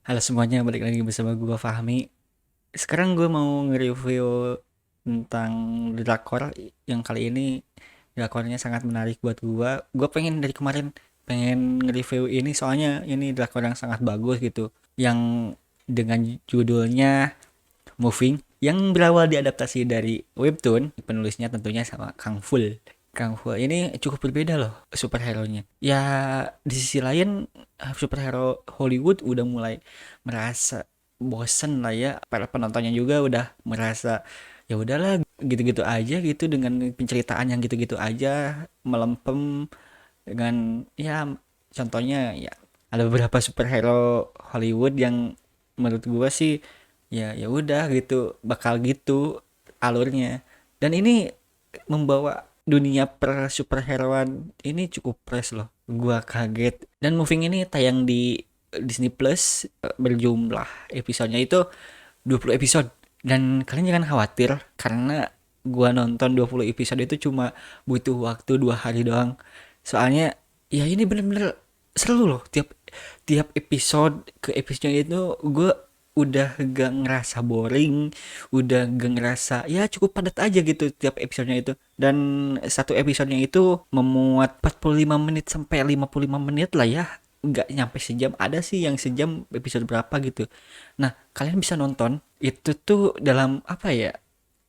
Halo semuanya, balik lagi bersama gue Fahmi. Sekarang gue mau nge-review tentang drakor yang kali ini drakornya sangat menarik buat gue. Gue pengen dari kemarin pengen nge-review ini soalnya ini drakor yang sangat bagus gitu. Yang dengan judulnya Moving yang berawal diadaptasi dari webtoon, penulisnya tentunya sama Kang Ful. Kang Fu ini cukup berbeda loh superhero-nya. Ya di sisi lain superhero Hollywood udah mulai merasa bosen lah ya. Para penontonnya juga udah merasa ya udahlah gitu-gitu aja gitu dengan penceritaan yang gitu-gitu aja melempem dengan ya contohnya ya ada beberapa superhero Hollywood yang menurut gua sih ya udah gitu bakal gitu alurnya. Dan ini membawa dunia per superheroan ini cukup fresh loh. Gua kaget. Dan Moving ini tayang di Disney Plus, berjumlah episodenya itu 20 episode. Dan kalian jangan khawatir karena gua nonton 20 episode itu cuma butuh waktu 2 hari doang. Soalnya ya ini bener-bener seru loh. Tiap tiap episode ke episode itu gue udah gak ngerasa boring, udah gak ngerasa ya cukup padat aja gitu tiap episodenya itu. Dan satu episodenya itu memuat 45 menit sampai 55 menit lah ya. Nggak nyampe sejam, ada sih yang sejam episode berapa gitu. Nah, kalian bisa nonton itu tuh dalam apa ya?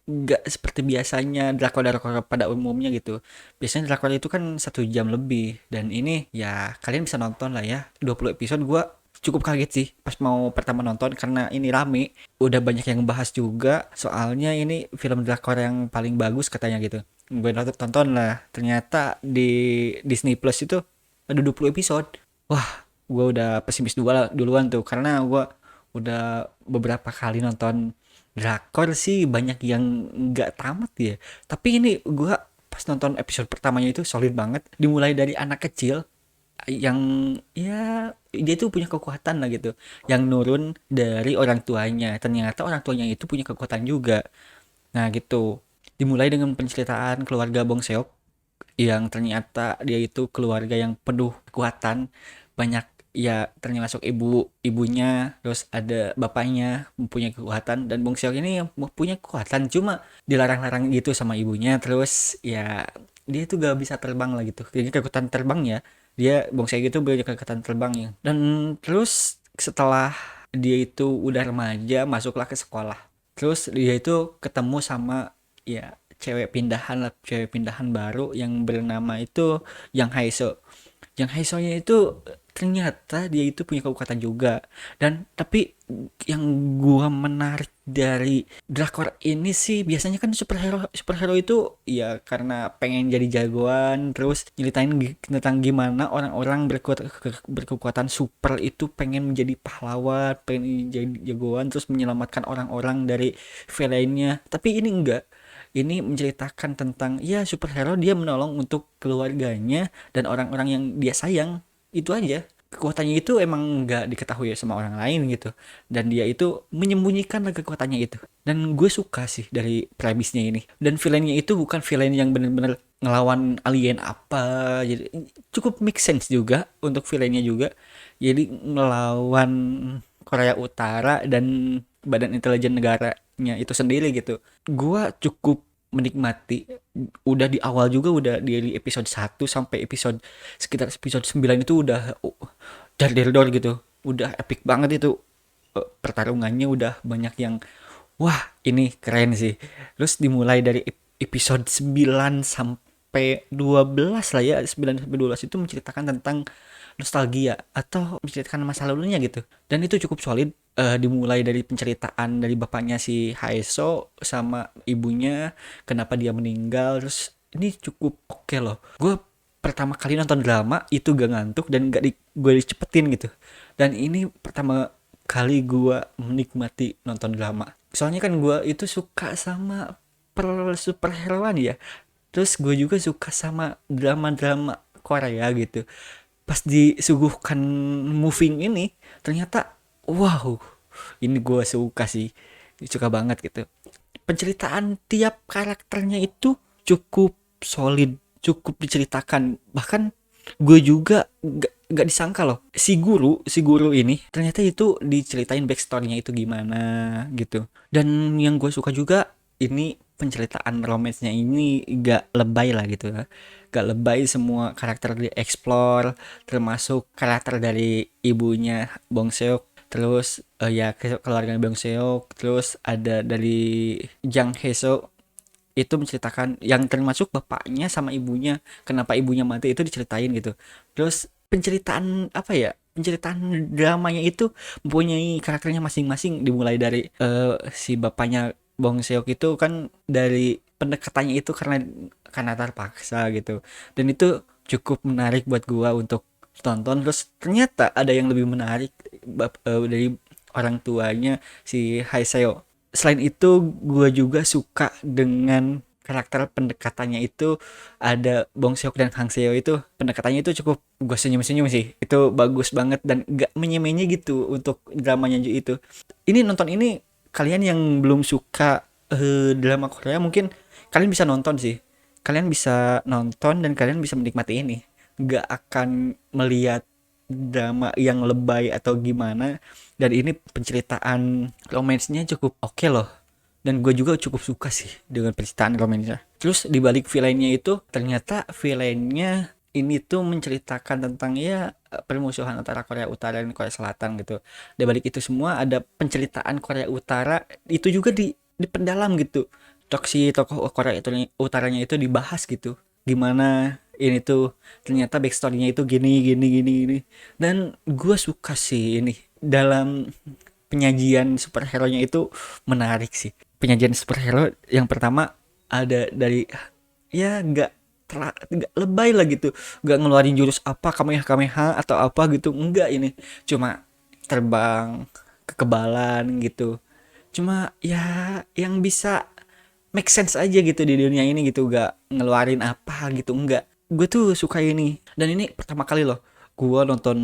Nggak seperti biasanya drakor-drakor pada umumnya gitu. Biasanya drakor itu kan 1 jam lebih. Dan ini ya kalian bisa nonton lah ya. 20 episode gue cukup kaget sih pas mau pertama nonton karena ini rame. Udah banyak yang bahas juga. Soalnya ini film drakor yang paling bagus katanya gitu. Gue tonton lah. Ternyata di Disney Plus itu ada 20 episode. Wah, gue udah pesimis duluan tuh. Karena gue udah beberapa kali nonton drakor sih banyak yang nggak tamat ya. Tapi ini gue pas nonton episode pertamanya itu solid banget. Dimulai dari anak kecil yang ya dia tuh punya kekuatan lah gitu. Yang nurun dari orang tuanya. Ternyata orang tuanya itu punya kekuatan juga. Nah gitu. Dimulai dengan penceritaan keluarga Bong Seok yang ternyata dia itu keluarga yang penuh kekuatan, banyak ya termasuk ibunya, terus ada bapaknya mempunyai kekuatan, dan Bong Seok ini punya kekuatan cuma dilarang-larang gitu sama ibunya. Terus ya dia itu gak bisa terbang lah gitu, jadi kekuatan terbangnya dia Bong Seok itu punya kekuatan terbangnya. Dan terus setelah dia itu udah remaja masuklah ke sekolah, terus dia itu ketemu sama ya cewek pindahan baru yang bernama itu Yang Haiso. Yang Haisonya itu ternyata dia itu punya kekuatan juga. Dan tapi yang gua menarik dari drakor ini sih biasanya kan superhero superhero itu ya karena pengen jadi jagoan, terus nyeritain tentang gimana orang-orang berkekuatan super itu pengen menjadi pahlawan, pengen jadi jagoan, terus menyelamatkan orang-orang dari villainnya. Tapi ini enggak, ini menceritakan tentang ya superhero dia menolong untuk keluarganya dan orang-orang yang dia sayang. Itu aja. Kekuatannya itu emang nggak diketahui sama orang lain gitu. Dan dia itu menyembunyikan kekuatannya itu. Dan gue suka sih dari premisnya ini. Dan villainnya itu bukan villain yang bener-bener ngelawan alien apa. Jadi cukup make sense juga untuk villainnya juga. Jadi ngelawan Korea Utara dan Badan Intelijen Negaranya itu sendiri gitu. Gua cukup menikmati, udah di awal juga, udah di episode 1 sampai sekitar episode 9 itu udah dar gitu, udah epic banget itu. Pertarungannya udah banyak yang wah ini keren sih. Terus dimulai dari episode 9 sampai 12 lah ya, 9 sampai 12 itu menceritakan tentang nostalgia atau menceritakan masa lalunya gitu. Dan itu cukup solid. Dimulai dari penceritaan dari bapaknya si Haeso sama ibunya, kenapa dia meninggal. Terus ini cukup oke loh. Gue pertama kali nonton drama itu gak ngantuk dan gak gue dicepetin gitu. Dan ini pertama kali gue menikmati nonton drama. Soalnya kan gue itu suka sama per superheroan ya. Terus gue juga suka sama drama-drama Korea gitu. Pas disuguhkan Moving ini ternyata wow, ini gue suka sih, suka banget gitu. Penceritaan tiap karakternya itu cukup solid, cukup diceritakan. Bahkan gue juga nggak disangka loh, si guru ini ternyata itu diceritain backstory-nya itu gimana gitu. Dan yang gue suka juga, ini penceritaan romance-nya ini gak lebay lah gitu ya, gak lebay, semua karakter di-explore, termasuk karakter dari ibunya Bong Seok, terus ya keluarga Bong Seok, terus ada dari Jang Hae-soo, itu menceritakan yang termasuk bapaknya sama ibunya, kenapa ibunya mati itu diceritain gitu. Terus penceritaan apa ya, penceritaan dramanya itu mempunyai karakternya masing-masing, dimulai dari si bapaknya Bong Seok itu kan dari pendekatannya itu karena terpaksa gitu, dan itu cukup menarik buat gua untuk tonton. Terus ternyata ada yang lebih menarik dari orang tuanya si Haeseo. Selain itu gue juga suka dengan karakter pendekatannya itu, ada Bong Seok dan Kang Seo itu pendekatannya itu cukup gue senyum-senyum sih, itu bagus banget dan gak menye-menye gitu untuk dramanya itu. Ini nonton ini, kalian yang belum suka drama Korea mungkin kalian bisa nonton sih, kalian bisa nonton dan kalian bisa menikmati ini, gak akan melihat drama yang lebay atau gimana. Dan ini penceritaan romansnya cukup oke loh, dan gue juga cukup suka sih dengan penceritaan romansnya. Terus di balik villainnya itu, ternyata villainnya ini tuh menceritakan tentang ya permusuhan antara Korea Utara dan Korea Selatan gitu. Di balik itu semua ada penceritaan Korea Utara itu juga diperdalam gitu. Tokoh Korea Utaranya itu dibahas gitu, gimana ini tuh ternyata backstory-nya itu gini gini gini gini. Dan gue suka sih ini, dalam penyajian superhero-nya itu menarik sih. Penyajian superhero yang pertama ada dari, ya nggak lebay lah gitu, nggak ngeluarin jurus apa kameha kameha atau apa gitu, enggak, ini cuma terbang, kekebalan gitu, cuma ya yang bisa make sense aja gitu di dunia ini gitu, gak ngeluarin apa gitu, enggak. Gue tuh suka ini, dan ini pertama kali loh gue nonton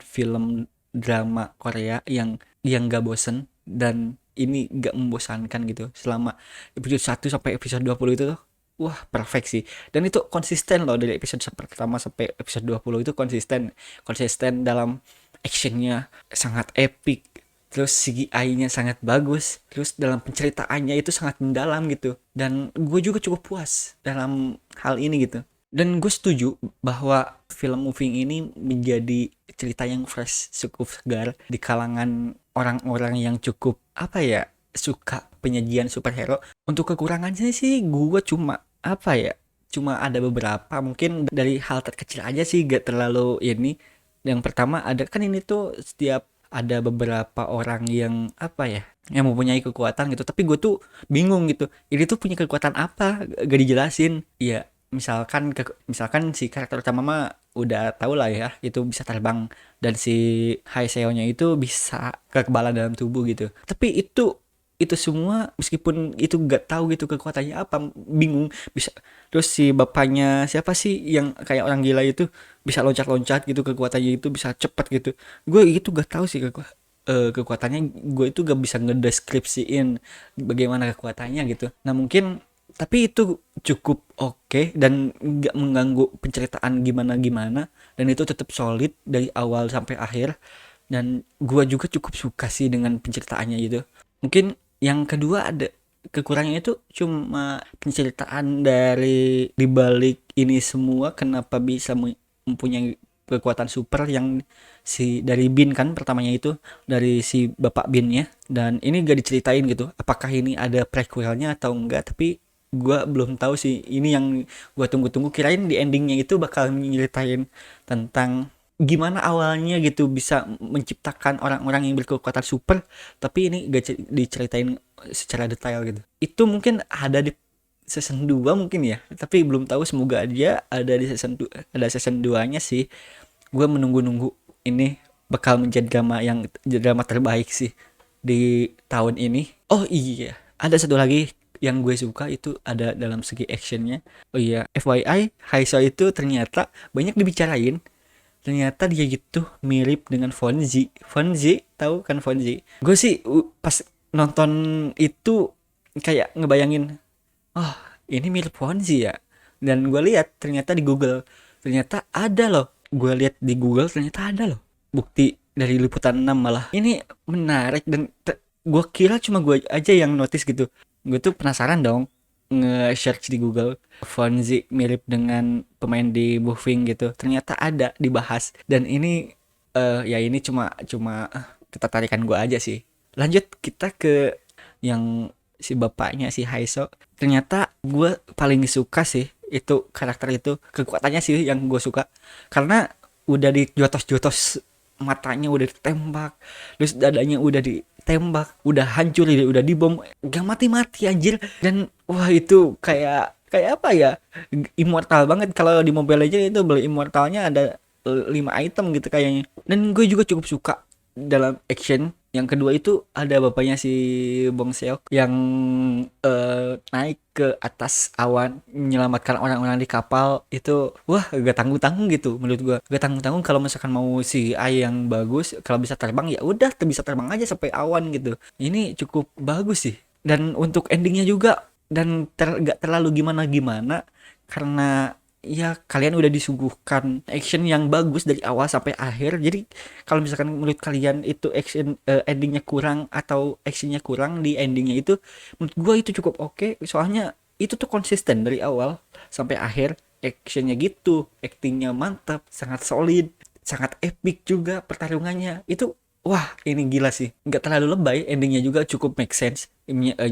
film drama Korea yang gak bosen, dan ini gak membosankan gitu selama episode 1 sampai episode 20 itu tuh. Wah, perfect sih. Dan itu konsisten loh, dari episode pertama sampai episode 20 itu konsisten. Konsisten dalam actionnya sangat epic, terus CGI-nya sangat bagus, terus dalam penceritaannya itu sangat mendalam gitu, dan gue juga cukup puas dalam hal ini gitu. Dan gue setuju bahwa film Moving ini menjadi cerita yang fresh, cukup segar di kalangan orang-orang yang cukup apa ya, suka penyajian superhero. Untuk kekurangannya sih gue cuma apa ya, cuma ada beberapa, mungkin dari hal terkecil aja sih, gak terlalu ini. Yang pertama ada kan, ini tuh setiap ada beberapa orang yang apa ya, yang mempunyai kekuatan gitu, tapi gue tuh bingung gitu, ini tuh punya kekuatan apa, gak dijelasin ya. Misalkan si karakter utama mah udah tau lah ya, itu bisa terbang, dan si Haeseo-nya itu bisa kekebalan dalam tubuh gitu, tapi itu semua meskipun itu gak tahu gitu kekuatannya apa, bingung bisa. Terus si bapaknya siapa sih yang kayak orang gila itu, bisa loncat-loncat gitu, kekuatannya itu bisa cepet gitu, gue itu gak tahu sih kekuatannya, gue itu gak bisa ngedeskripsiin bagaimana kekuatannya gitu. Nah mungkin, tapi itu cukup oke dan nggak mengganggu penceritaan gimana gimana, dan itu tetap solid dari awal sampai akhir, dan gua juga cukup suka sih dengan penceritaannya gitu. Mungkin yang kedua ada kekurangannya itu cuma penceritaan dari dibalik ini semua, kenapa bisa mempunyai kekuatan super yang si dari Bin kan, pertamanya itu dari si bapak Binnya, dan ini gak diceritain gitu apakah ini ada prequelnya atau enggak. Tapi gua belum tahu sih, ini yang gua tunggu-tunggu, kirain di endingnya itu bakal nyeritain tentang gimana awalnya gitu bisa menciptakan orang-orang yang berkekuatan super, tapi ini gak diceritain secara detail gitu. Itu mungkin ada di season 2 mungkin ya, tapi belum tahu, semoga aja ada di season 2, ada season 2-nya sih. Gue menunggu-nunggu, ini bakal menjadi drama terbaik sih di tahun ini. Oh iya, ada satu lagi yang gue suka itu ada dalam segi actionnya. Oh iya, FYI, Haisha itu ternyata banyak dibicarain. Ternyata dia gitu mirip dengan Fonzie. Fonzie, tahu kan Fonzie? Gue sih pas nonton itu kayak ngebayangin, oh ini mirip Fonzie ya. Dan gue lihat ternyata di Google, ternyata ada loh gue lihat di Google ternyata ada loh bukti dari liputan 6 malah. Ini menarik dan gue kira cuma gue aja yang notice gitu. Gue tuh penasaran dong nge-search di Google Fonzie mirip dengan pemain di Moving gitu. Ternyata ada dibahas dan ini ya ini cuma cuma ketertarikan gue aja sih. Lanjut kita ke yang si bapaknya si Haiso. Ternyata gue paling suka sih itu karakter itu, kekuatannya sih yang gue suka karena udah dijotos-jotos, matanya udah ditembak, terus dadanya udah ditembak, udah hancur, udah dibom, gak mati-mati anjir. Dan wah itu kayak kayak apa ya, immortal banget. Kalau di Mobile Legends itu beli immortalnya ada 5 item gitu kayaknya. Dan gue juga cukup suka dalam action. Yang kedua itu ada bapaknya si Bong Seok yang naik ke atas awan menyelamatkan orang-orang di kapal itu. Wah gak tanggung-tanggung gitu menurut gua, gak tanggung-tanggung. Kalau misalkan mau si Ai yang bagus, kalau bisa terbang ya udah bisa terbang aja sampai awan gitu. Ini cukup bagus sih. Dan untuk endingnya juga, dan gak terlalu gimana-gimana karena ya kalian udah disuguhkan action yang bagus dari awal sampai akhir. Jadi kalau misalkan menurut kalian itu action endingnya kurang atau actionnya kurang di endingnya itu, menurut gue itu cukup oke. Soalnya itu tuh konsisten dari awal sampai akhir, actionnya gitu, actingnya mantap, sangat solid, sangat epic juga pertarungannya itu. Wah ini gila sih, nggak terlalu lebay, endingnya juga cukup make sense.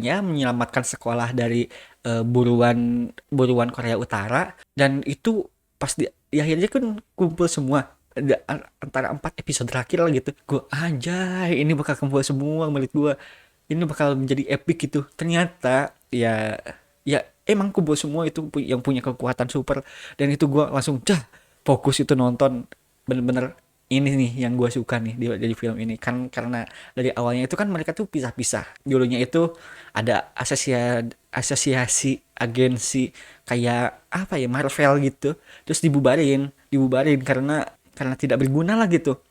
Ya menyelamatkan sekolah dari buruan buruan Korea Utara. Dan itu pas di akhirnya kan kumpul semua. Ada antara 4 episode terakhir lah gitu, gue anjay ini bakal kumpul semua menurut gue, ini bakal menjadi epic gitu. Ternyata ya ya emang kumpul semua itu yang punya kekuatan super. Dan itu gue langsung fokus itu nonton. Bener-bener ini nih yang gue suka nih dari film ini kan, karena dari awalnya itu kan mereka tuh pisah-pisah. Dulunya itu ada asosiasi agensi kayak apa ya, Marvel gitu, terus dibubarin karena tidak berguna lah gitu.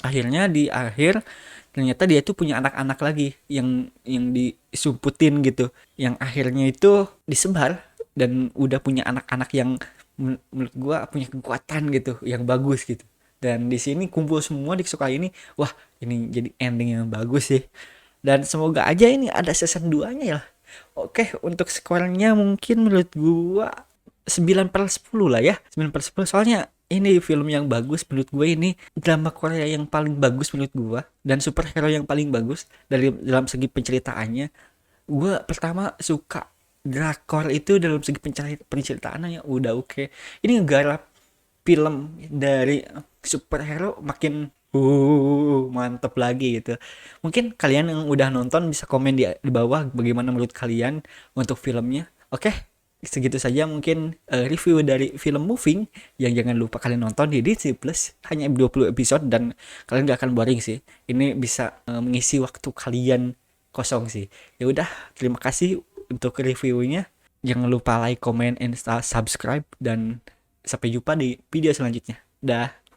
Akhirnya di akhir ternyata dia tuh punya anak-anak lagi yang disumputin gitu, yang akhirnya itu disebar dan udah punya anak-anak yang menurut gua punya kekuatan gitu yang bagus gitu. Dan di sini kumpul semua di sekolah ini. Wah ini jadi ending yang bagus sih, dan semoga aja ini ada season 2 nya ya. Oke, untuk skornya mungkin menurut gua 9/10 lah ya. 9/10 soalnya ini film yang bagus menurut gue, ini drama Korea yang paling bagus menurut gua dan superhero yang paling bagus dari dalam segi penceritaannya. Gua pertama suka drakor itu dalam segi penceritaannya udah oke. Ini ngegarap film dari superhero makin mantep lagi gitu. Mungkin kalian yang udah nonton bisa komen di bawah bagaimana menurut kalian untuk filmnya. Oke, segitu saja mungkin review dari film Moving, yang jangan lupa kalian nonton di Disney Plus. Hanya 20 episode dan kalian gak akan boring sih. Ini bisa mengisi waktu kalian kosong sih. Ya udah, terima kasih untuk reviewnya. Jangan lupa like, comment, and subscribe, dan sampai jumpa di video selanjutnya. Dah.